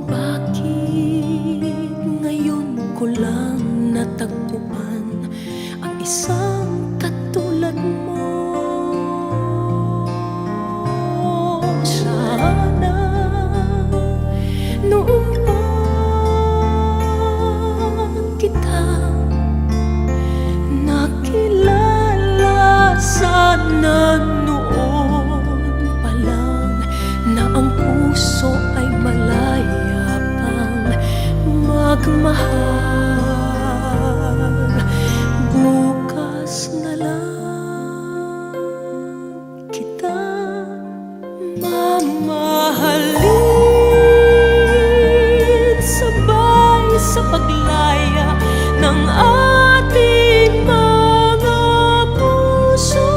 Bakit ngayon ko lang natagpuan ang isang katulad mo? Sana noon pa kita nakilala, sana noon pa lang na ang puso ay malaya pang magmahal. Bukas na lang kita mamahalin, sabay sa paglaya ng ating mga puso.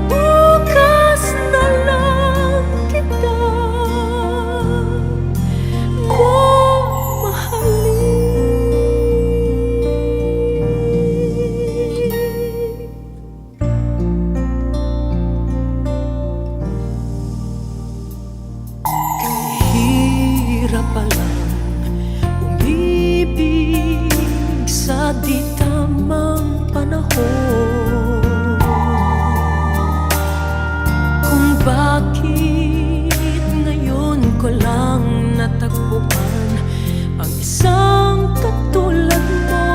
Bukas na lang kita hirap palang umibig sa di tamang panahon, kung bakit ngayon ko lang natagpuan ang isang katulad mo.